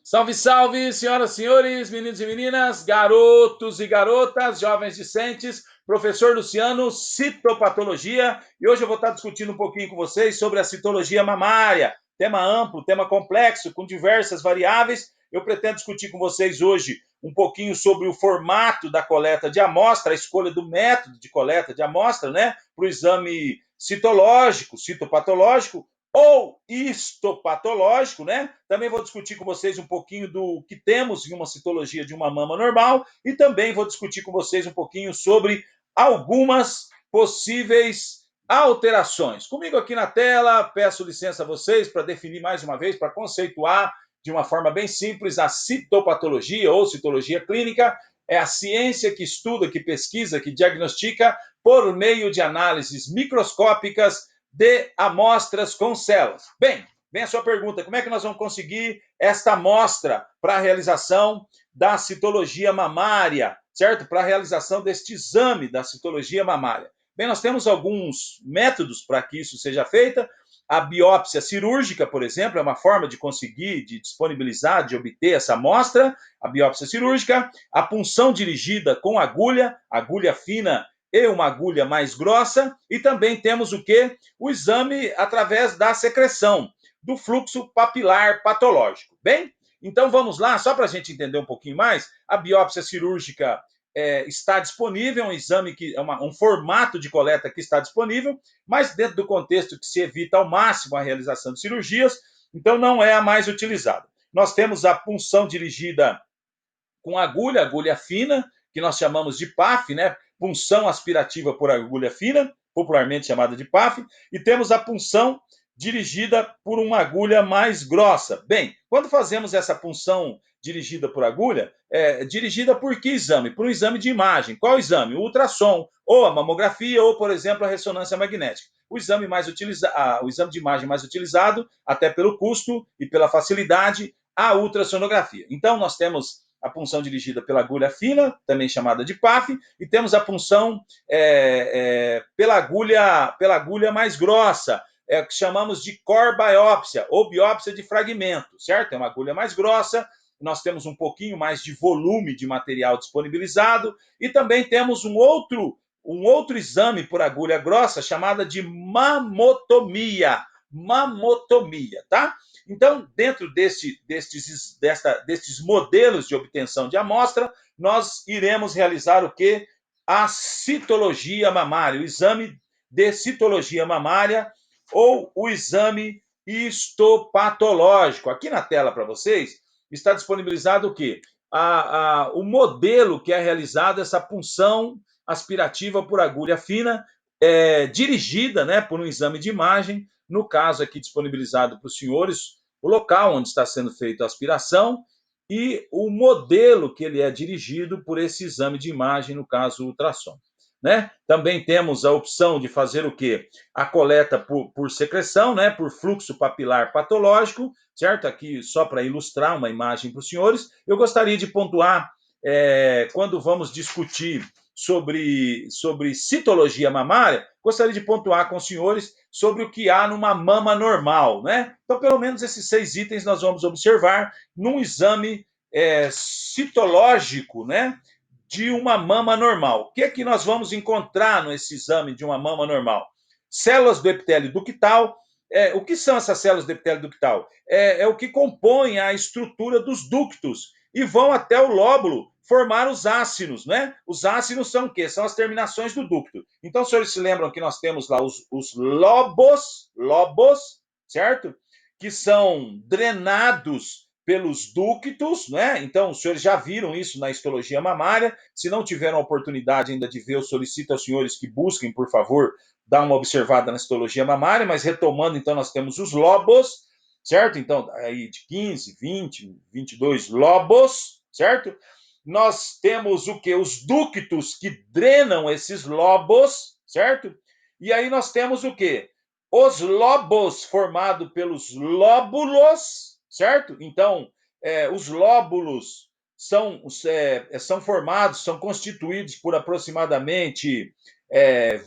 Salve, salve, senhoras e senhores, meninos e meninas, garotos e garotas, jovens discentes, professor Luciano, citopatologia, e hoje eu vou estar discutindo um pouquinho com vocês sobre a citologia mamária, tema amplo, tema complexo, com diversas variáveis. Eu pretendo discutir com vocês hoje um pouquinho sobre o formato da coleta de amostra, a escolha do método de coleta de amostra, né, para o exame citológico, citopatológico, ou histopatológico, né? Também vou discutir com vocês um pouquinho do que temos em uma citologia de uma mama normal e também vou discutir com vocês um pouquinho sobre algumas possíveis alterações. Comigo aqui na tela, peço licença a vocês para definir mais uma vez, para conceituar de uma forma bem simples a citopatologia ou citologia clínica. É a ciência que estuda, que pesquisa, que diagnostica por meio de análises microscópicas de amostras com células. Bem, vem a sua pergunta, como é que nós vamos conseguir esta amostra para a realização da citologia mamária, certo? Para a realização deste exame da citologia mamária. Bem, nós temos alguns métodos para que isso seja feito. A biópsia cirúrgica, por exemplo, é uma forma de conseguir, de disponibilizar, de obter essa amostra, a biópsia cirúrgica. A punção dirigida com agulha fina e uma agulha mais grossa, e também temos o que? O exame através da secreção, do fluxo papilar patológico. Bem, então vamos lá, só para a gente entender um pouquinho mais, a biópsia cirúrgica está disponível, um exame que é um formato de coleta que está disponível, mas dentro do contexto que se evita ao máximo a realização de cirurgias, então não é a mais utilizada. Nós temos a punção dirigida com agulha fina, que nós chamamos de PAF, né? Punção aspirativa por agulha fina, popularmente chamada de PAF, e temos a punção dirigida por uma agulha mais grossa. Bem, quando fazemos essa punção dirigida por agulha, dirigida por que exame? Por um exame de imagem. Qual exame? O ultrassom, ou a mamografia, ou, por exemplo, a ressonância magnética. O exame de imagem mais utilizado, até pelo custo e pela facilidade, a ultrassonografia. Então, nós temos a punção dirigida pela agulha fina, também chamada de PAF, e temos a punção pela agulha mais grossa, que chamamos de core biópsia, ou biópsia de fragmento, certo? É uma agulha mais grossa, nós temos um pouquinho mais de volume de material disponibilizado, e também temos um outro exame por agulha grossa, chamada de mamotomia, tá? Então, dentro destes modelos de obtenção de amostra, nós iremos realizar o quê? A citologia mamária, o exame de citologia mamária ou o exame histopatológico. Aqui na tela para vocês está disponibilizado o quê? O modelo que é realizado, essa punção aspirativa por agulha fina, dirigida, né, por um exame de imagem, no caso aqui disponibilizado para os senhores, o local onde está sendo feita a aspiração e o modelo que ele é dirigido por esse exame de imagem, no caso, o ultrassom. Né? Também temos a opção de fazer o quê? A coleta por secreção, né? Por fluxo papilar patológico, certo? Aqui, só para ilustrar uma imagem para os senhores, eu gostaria de pontuar, quando vamos discutir sobre citologia mamária, gostaria de pontuar com os senhores sobre o que há numa mama normal, né? Então, pelo menos esses 6 itens nós vamos observar num exame citológico, né? De uma mama normal. O que é que nós vamos encontrar nesse exame de uma mama normal? Células do epitélio ductal. O que são essas células do epitélio ductal? É o que compõe a estrutura dos ductos e vão até o lóbulo formar os ácinos, né? Os ácinos são o quê? São as terminações do ducto. Então, os senhores se lembram que nós temos lá os lobos, certo? Que são drenados pelos ductos, né? Então, os senhores já viram isso na histologia mamária. Se não tiveram a oportunidade ainda de ver, eu solicito aos senhores que busquem, por favor, dar uma observada na histologia mamária, mas retomando, então, nós temos os lobos, certo? Então, aí de 15, 20, 22 lobos, certo? Nós temos o que? Os ductos que drenam esses lobos, certo? E aí nós temos o que? Os lobos formados pelos lóbulos, certo? Então, os lóbulos são formados, são constituídos por aproximadamente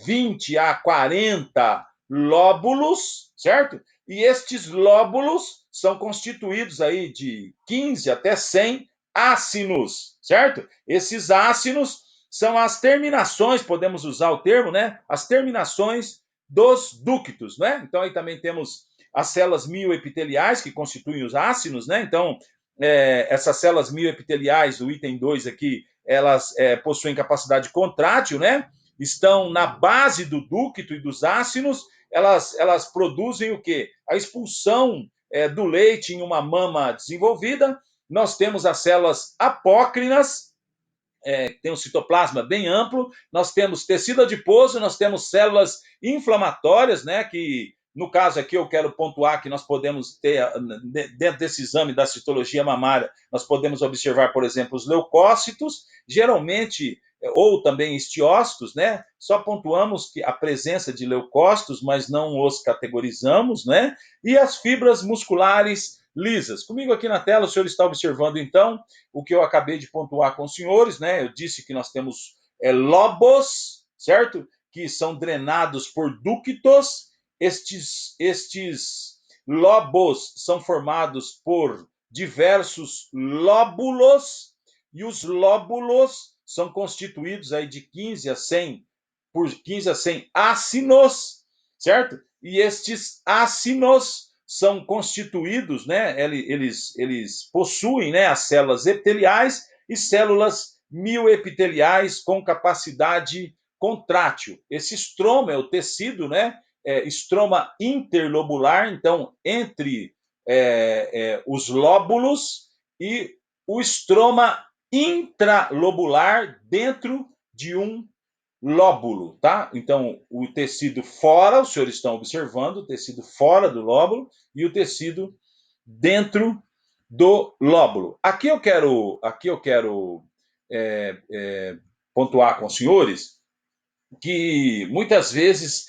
20 a 40 lóbulos, certo? E estes lóbulos são constituídos aí de 15 até 100 ácinos, certo? Esses ácinos são as terminações, podemos usar o termo, né? As terminações dos ductos, né? Então aí também temos as células mioepiteliais, que constituem os ácinos, né? Então, essas células mioepiteliais, o item 2 aqui, elas possuem capacidade contrátil, né? Estão na base do ducto e dos ácinos, elas produzem o quê? A expulsão do leite em uma mama desenvolvida. Nós temos as células apócrinas, tem um citoplasma bem amplo, nós temos tecido adiposo, nós temos células inflamatórias, né, que no caso aqui eu quero pontuar que nós podemos ter, dentro desse exame da citologia mamária, nós podemos observar, por exemplo, os leucócitos, geralmente, ou também estiócitos, né, só pontuamos que a presença de leucócitos, mas não os categorizamos, né, e as fibras musculares lisas. Comigo aqui na tela, o senhor está observando, então, o que eu acabei de pontuar com os senhores, né? Eu disse que nós temos lobos, certo? Que são drenados por ductos. Estes lobos são formados por diversos lóbulos, e os lóbulos são constituídos aí de 15 a 100 por 15 a 100 ácinos, certo? E estes ácinos são constituídos, né? Eles possuem, né, as células epiteliais e células mioepiteliais com capacidade contrátil. Esse estroma é o tecido, né? Estroma interlobular, então, entre os lóbulos, e o estroma intralobular dentro de um lóbulo, tá? Então, o tecido fora, os senhores estão observando, o tecido fora do lóbulo e o tecido dentro do lóbulo. Aqui eu quero pontuar com os senhores que muitas vezes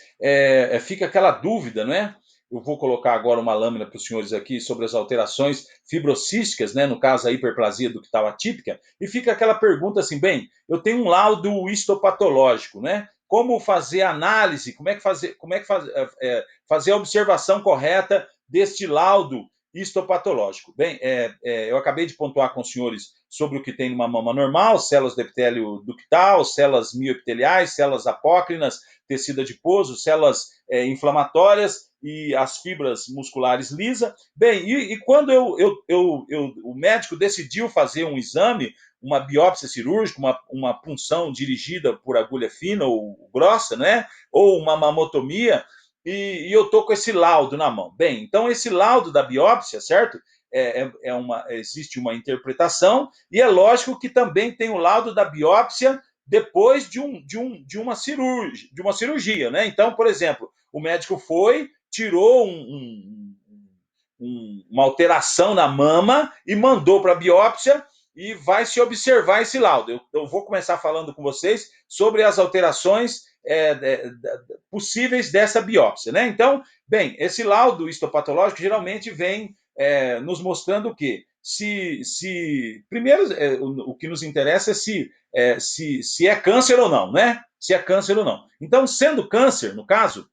fica aquela dúvida, não é? Eu vou colocar agora uma lâmina para os senhores aqui sobre as alterações fibrocísticas, né? No caso, a hiperplasia ductal atípica, e fica aquela pergunta assim, bem, eu tenho um laudo histopatológico, né? Como fazer a análise, fazer a observação correta deste laudo histopatológico? Bem, eu acabei de pontuar com os senhores sobre o que tem numa mama normal, células do epitélio ductal, células mioepiteliais, células apócrinas, tecido adiposo, células inflamatórias e as fibras musculares lisas. Bem, e quando o médico decidiu fazer um exame, uma biópsia cirúrgica, uma punção dirigida por agulha fina ou grossa, né? Ou uma mamotomia, e eu estou com esse laudo na mão. Bem, então esse laudo da biópsia, certo? Existe uma interpretação, e é lógico que também tem o laudo da biópsia depois de uma cirurgia, né? Então, por exemplo, o médico tirou uma alteração na mama e mandou para a biópsia, e vai se observar esse laudo. Eu vou começar falando com vocês sobre as alterações possíveis dessa biópsia, né? Então, bem, esse laudo histopatológico geralmente vem nos mostrando o quê? Primeiro, o que nos interessa é se é câncer ou não, né? Se é câncer ou não. Então, sendo câncer, no caso,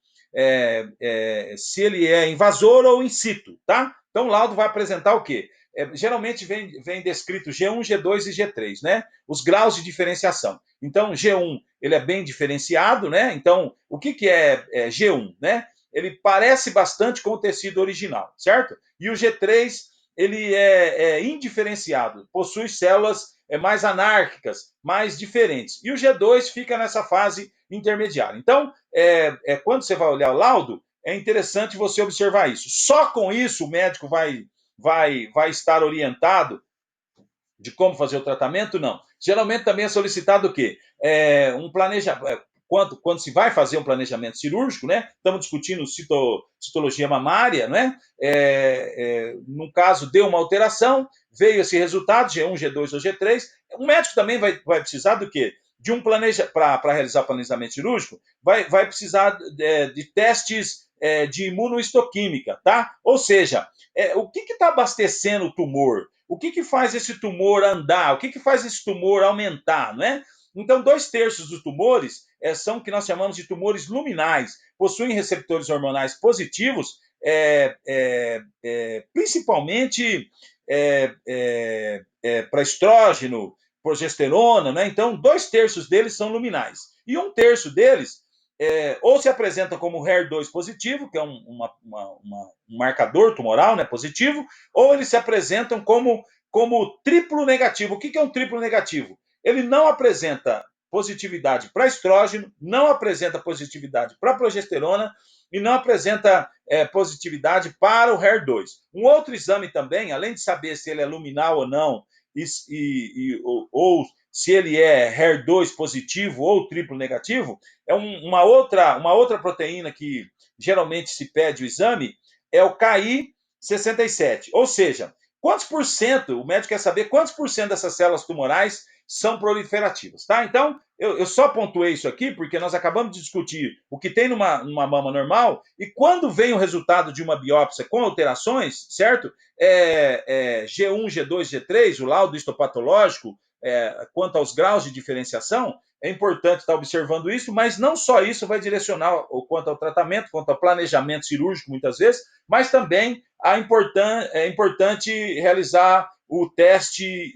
se ele é invasor ou in situ, tá? Então, o laudo vai apresentar o quê? Geralmente vem descrito G1, G2 e G3, né? Os graus de diferenciação. Então, G1, ele é bem diferenciado, né? Então, o que é G1, né? Ele parece bastante com o tecido original, certo? E o G3, ele é indiferenciado, possui células mais anárquicas, mais diferentes. E o G2 fica nessa fase intermediária. Então, quando você vai olhar o laudo, é interessante você observar isso. Só com isso o médico vai estar orientado de como fazer o tratamento? Não. Geralmente também é solicitado o quê? Um planejamento. Quando se vai fazer um planejamento cirúrgico, né? Estamos discutindo citologia mamária, né? No caso, deu uma alteração, veio esse resultado, G1, G2 ou G3. O médico também vai precisar do quê? De um para realizar o planejamento cirúrgico, vai precisar de testes de imunohistoquímica, tá? Ou seja, o que está abastecendo o tumor? O que faz esse tumor andar? O que faz esse tumor aumentar, não é? Então, 2/3 dos tumores são o que nós chamamos de tumores luminais, possuem receptores hormonais positivos, principalmente para estrógeno, progesterona, né? Então, 2/3 deles são luminais. E 1/3 deles ou se apresenta como HER2 positivo, que é um marcador tumoral, né, positivo, ou eles se apresentam como triplo negativo. O que é um triplo negativo? Ele não apresenta positividade para estrógeno, não apresenta positividade para progesterona e não apresenta positividade para o HER2. Um outro exame também, além de saber se ele é luminal ou não, ou se ele é HER2 positivo ou triplo negativo, é uma outra proteína que geralmente se pede o exame, é o Ki-67. Ou seja, quantos por cento, o médico quer saber quantos por cento dessas células tumorais são proliferativas, tá? Então, eu só pontuei isso aqui porque nós acabamos de discutir o que tem numa mama normal e quando vem o resultado de uma biópsia com alterações, certo? G1, G2, G3, o laudo histopatológico, quanto aos graus de diferenciação, é importante estar observando isso, mas não só isso vai direcionar quanto ao tratamento, quanto ao planejamento cirúrgico, muitas vezes, mas também é importante realizar o teste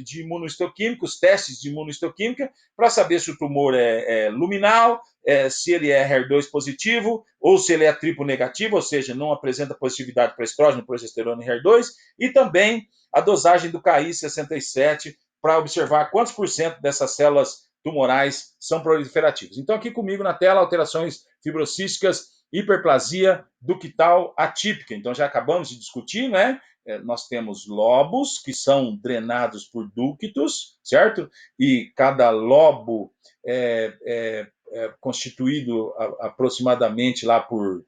de imunohistoquímica, os testes de imunohistoquímica, para saber se o tumor é luminal, se ele é HER2 positivo, ou se ele é triplo negativo, ou seja, não apresenta positividade para estrógeno, progesterona e HER2, e também a dosagem do KI-67 para observar quantos por cento dessas células tumorais são proliferativas. Então, aqui comigo na tela, alterações fibrocísticas, hiperplasia ductal atípica. Então, já acabamos de discutir, né? Nós temos lobos que são drenados por ductos, certo? E cada lobo é constituído aproximadamente lá por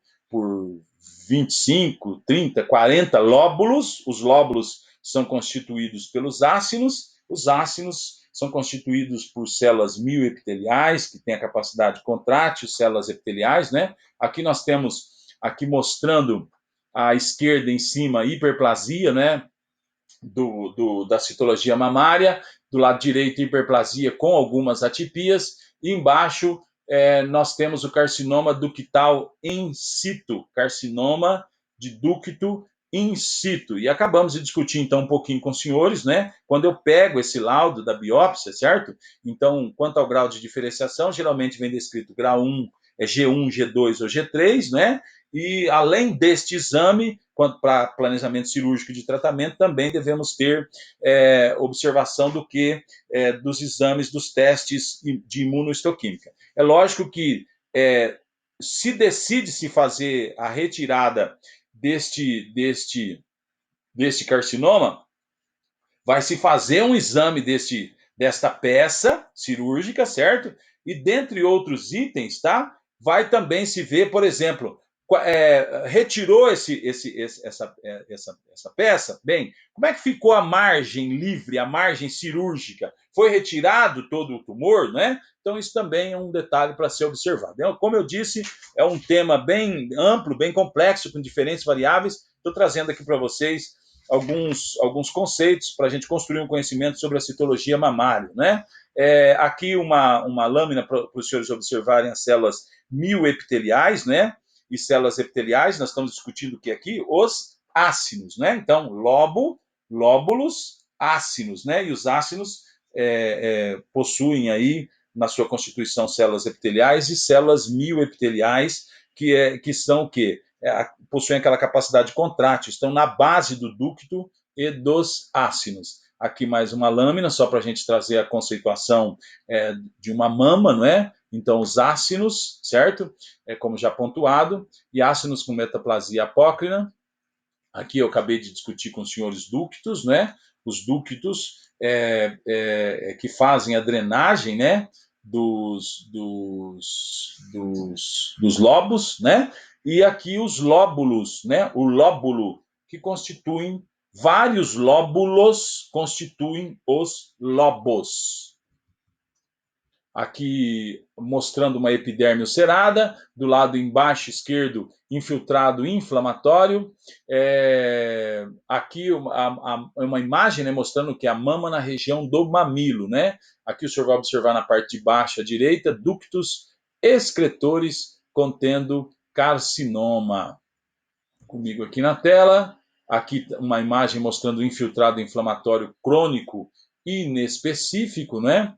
25, 30, 40 lóbulos. Os lóbulos são constituídos pelos ácinos. Os ácinos são constituídos por células mioepiteliais, que têm a capacidade contrátil, células epiteliais, né? Aqui nós temos, aqui mostrando à esquerda em cima, hiperplasia, né? Da citologia mamária, do lado direito, hiperplasia com algumas atipias, e embaixo nós temos o carcinoma ductal in situ, carcinoma de ducto in situ. E acabamos de discutir, então, um pouquinho com os senhores, né? Quando eu pego esse laudo da biópsia, certo? Então, quanto ao grau de diferenciação, geralmente vem descrito grau 1, G1, G2 ou G3, né? E além deste exame, quanto para planejamento cirúrgico de tratamento, também devemos ter observação dos exames dos testes de imunohistoquímica. É lógico que se decide se fazer a retirada deste carcinoma, vai se fazer um exame desta peça cirúrgica, certo? E dentre outros itens, tá? Vai também se ver, por exemplo, retirou essa peça, bem, como é que ficou a margem livre, a margem cirúrgica? Foi retirado todo o tumor, né? Então, isso também é um detalhe para ser observado. Como eu disse, é um tema bem amplo, bem complexo, com diferentes variáveis. Estou trazendo aqui para vocês alguns conceitos para a gente construir um conhecimento sobre a citologia mamária, né? Aqui uma lâmina para os senhores observarem as células mioepiteliais, né? E células epiteliais, nós estamos discutindo o que aqui? Os ácinos, né? Então, lóbulos, ácinos, né? E os ácinos possuem aí na sua constituição células epiteliais e células mioepiteliais, que são o quê? Possuem aquela capacidade contrátil, estão na base do ducto e dos ácinos. Aqui mais uma lâmina, só para a gente trazer a conceituação de uma mama, não é? Então, os ácinos, certo? Como já pontuado, e ácinos com metaplasia apócrina. Aqui eu acabei de discutir com os senhores ductos, né? Os ductos que fazem a drenagem, né? Dos lobos, né? E aqui os lóbulos, né? O lóbulo, que constituem vários lóbulos, constituem os lobos. Aqui mostrando uma epiderme ulcerada, do lado embaixo esquerdo, infiltrado inflamatório. Aqui uma imagem, né, mostrando que a mama na região do mamilo, né? Aqui o senhor vai observar na parte de baixo à direita, ductos excretores contendo carcinoma. comigo aqui na tela. Aqui uma imagem mostrando o infiltrado inflamatório crônico inespecífico, né?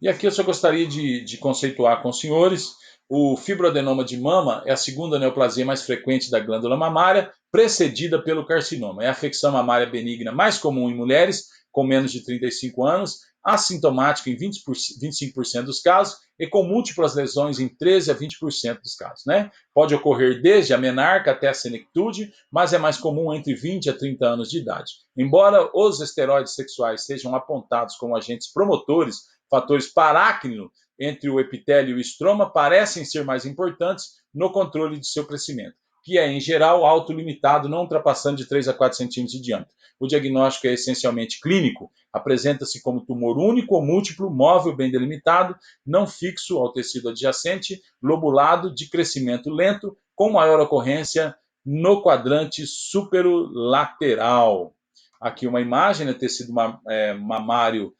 E aqui eu só gostaria de conceituar com os senhores. O fibroadenoma de mama é a segunda neoplasia mais frequente da glândula mamária, precedida pelo carcinoma. É a afecção mamária benigna mais comum em mulheres com menos de 35 anos, assintomática em 25% dos casos e com múltiplas lesões em 13 a 20% dos casos. Né? Pode ocorrer desde a menarca até a senectude, mas é mais comum entre 20 a 30 anos de idade. Embora os esteroides sexuais sejam apontados como agentes promotores, fatores paráquino entre o epitélio e o estroma parecem ser mais importantes no controle de seu crescimento, que é, em geral, autolimitado, não ultrapassando de 3 a 4 centímetros de diâmetro. O diagnóstico é essencialmente clínico, apresenta-se como tumor único ou múltiplo, móvel, bem delimitado, não fixo ao tecido adjacente, lobulado, de crescimento lento, com maior ocorrência no quadrante superolateral. Aqui uma imagem, né, tecido mamário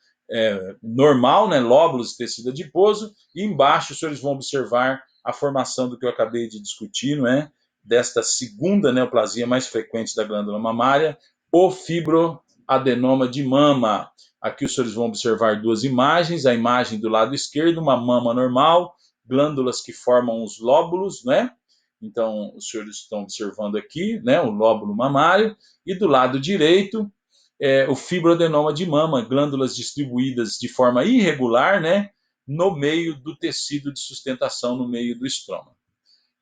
normal, né, lóbulos de tecido adiposo, e embaixo os senhores vão observar a formação do que eu acabei de discutir, não é? Desta segunda neoplasia mais frequente da glândula mamária, o fibroadenoma de mama. Aqui os senhores vão observar duas imagens, a imagem do lado esquerdo, uma mama normal, glândulas que formam os lóbulos, né? Então, os senhores estão observando aqui, né, o lóbulo mamário, e do lado direito, o fibroadenoma de mama, glândulas distribuídas de forma irregular, né, no meio do tecido de sustentação, no meio do estroma.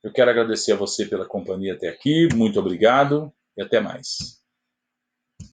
Eu quero agradecer a você pela companhia até aqui, muito obrigado e até mais.